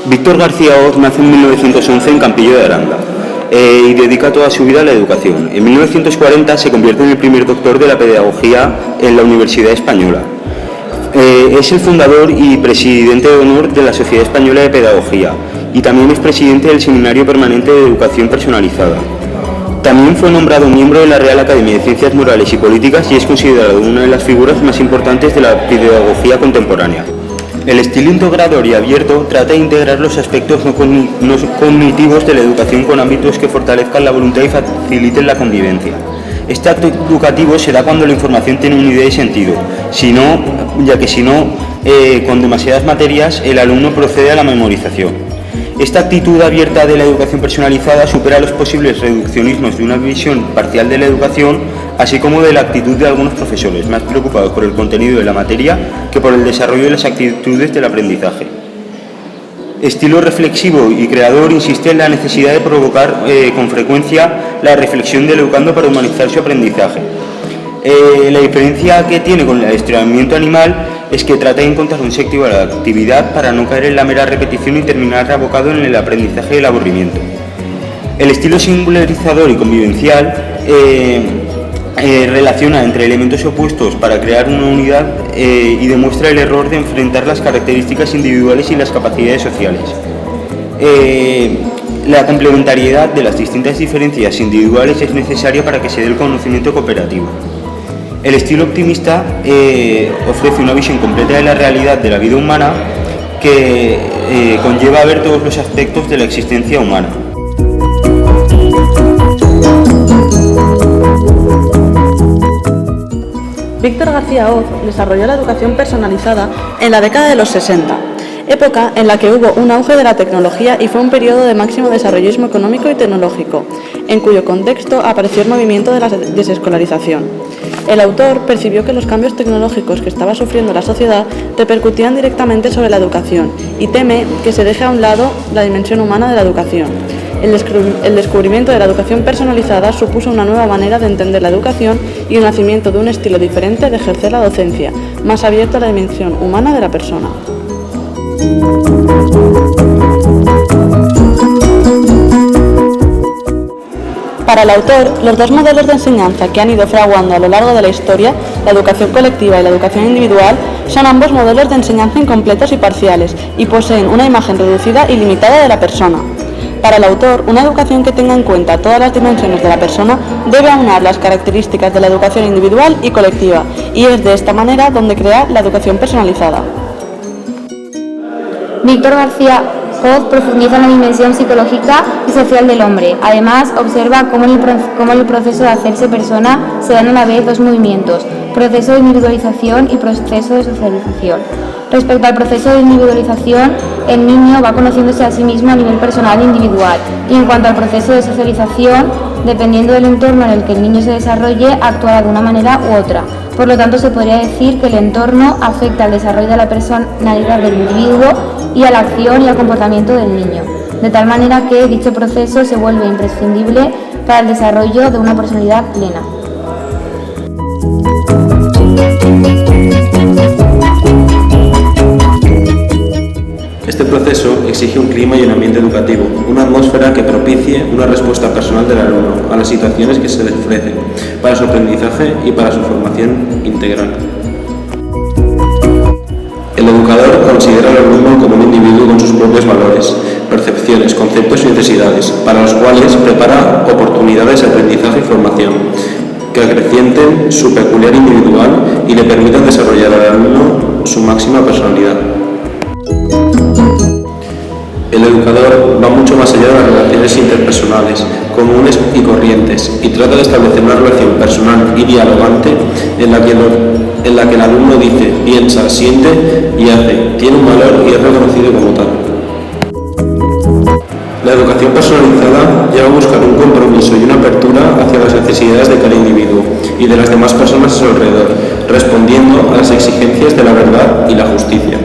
Víctor García Hoz nace en 1911 en Campillo de Aranda y dedica toda su vida a la educación. En 1940 se convierte en el primer doctor de la pedagogía en la Universidad Española. Es el fundador y presidente de honor de la Sociedad Española de Pedagogía y también es presidente del Seminario Permanente de Educación Personalizada. También fue nombrado miembro de la Real Academia de Ciencias Morales y Políticas y es considerado una de las figuras más importantes de la pedagogía contemporánea. El estilo integrador y abierto trata de integrar los aspectos no cognitivos de la educación con ámbitos que fortalezcan la voluntad y faciliten la convivencia. Este acto educativo se da cuando la información tiene una idea y sentido, ya que si no, con demasiadas materias, el alumno procede a la memorización. Esta actitud abierta de la educación personalizada supera los posibles reduccionismos de una visión parcial de la educación, así como de la actitud de algunos profesores, más preocupados por el contenido de la materia que por el desarrollo de las actitudes del aprendizaje. Estilo reflexivo y creador insiste en la necesidad de provocar con frecuencia la reflexión del educando para humanizar su aprendizaje. La diferencia que tiene con el adiestramiento animal es que trata de encontrar un sentido a la actividad para no caer en la mera repetición y terminar abocado en el aprendizaje y el aburrimiento. El estilo singularizador y convivencial relaciona entre elementos opuestos para crear una unidad y demuestra el error de enfrentar las características individuales y las capacidades sociales. La complementariedad de las distintas diferencias individuales es necesaria para que se dé el conocimiento cooperativo. El estilo optimista ofrece una visión completa de la realidad de la vida humana que conlleva a ver todos los aspectos de la existencia humana. Víctor García Hoz desarrolló la educación personalizada en la década de los 60, época en la que hubo un auge de la tecnología y fue un periodo de máximo desarrollismo económico y tecnológico, en cuyo contexto apareció el movimiento de la desescolarización. El autor percibió que los cambios tecnológicos que estaba sufriendo la sociedad repercutían directamente sobre la educación y teme que se deje a un lado la dimensión humana de la educación. El descubrimiento de la educación personalizada supuso una nueva manera de entender la educación y el nacimiento de un estilo diferente de ejercer la docencia, más abierto a la dimensión humana de la persona. Para el autor, los dos modelos de enseñanza que han ido fraguando a lo largo de la historia, la educación colectiva y la educación individual, son ambos modelos de enseñanza incompletos y parciales y poseen una imagen reducida y limitada de la persona. Para el autor, una educación que tenga en cuenta todas las dimensiones de la persona debe aunar las características de la educación individual y colectiva, y es de esta manera donde crea la educación personalizada. Víctor García Hoz profundiza en la dimensión psicológica y social del hombre. Además, observa cómo en el proceso de hacerse persona se dan a la vez dos movimientos, proceso de individualización y proceso de socialización. Respecto al proceso de individualización, el niño va conociéndose a sí mismo a nivel personal e individual, y en cuanto al proceso de socialización, dependiendo del entorno en el que el niño se desarrolle, actuará de una manera u otra. Por lo tanto, se podría decir que el entorno afecta al desarrollo de la personalidad del individuo y a la acción y al comportamiento del niño, de tal manera que dicho proceso se vuelve imprescindible para el desarrollo de una personalidad plena. Este proceso exige un clima y un ambiente educativo, una atmósfera que propicie una respuesta personal del alumno a las situaciones que se le ofrecen, para su aprendizaje y para su formación integral. El educador considera al alumno como un individuo con sus propios valores, percepciones, conceptos y necesidades, para los cuales prepara oportunidades de aprendizaje y formación, que acrecienten su peculiar individual y le permitan desarrollar al alumno su máxima personalidad. El educador va mucho más allá de las relaciones interpersonales, comunes y corrientes, y trata de establecer una relación personal y dialogante en la que el alumno dice, piensa, siente y hace, tiene un valor y es reconocido como tal. La educación personalizada lleva a buscar un compromiso y una apertura hacia las necesidades de cada individuo y de las demás personas a su alrededor, respondiendo a las exigencias de la verdad y la justicia.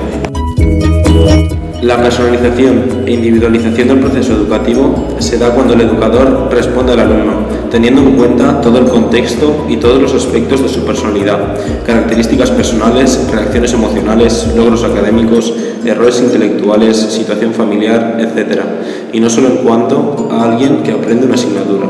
La personalización e individualización del proceso educativo se da cuando el educador responde al alumno, teniendo en cuenta todo el contexto y todos los aspectos de su personalidad, características personales, reacciones emocionales, logros académicos, errores intelectuales, situación familiar, etc., y no solo en cuanto a alguien que aprende una asignatura.